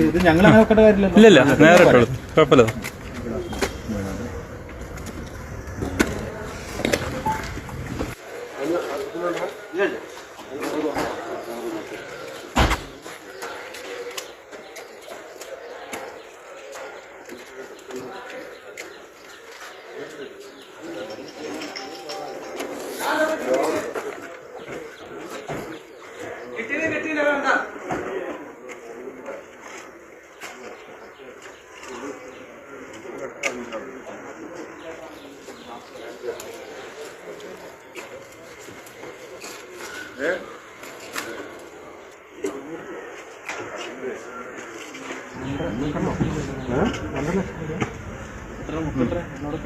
ഇത് ഞങ്ങൾ അങ്ങനെ വെക്കേണ്ട കാര്യമില്ല. ഇല്ലല്ല, നേരെ ഇട്ടോളൂ, കുഴപ്പമില്ല. എന്നോട്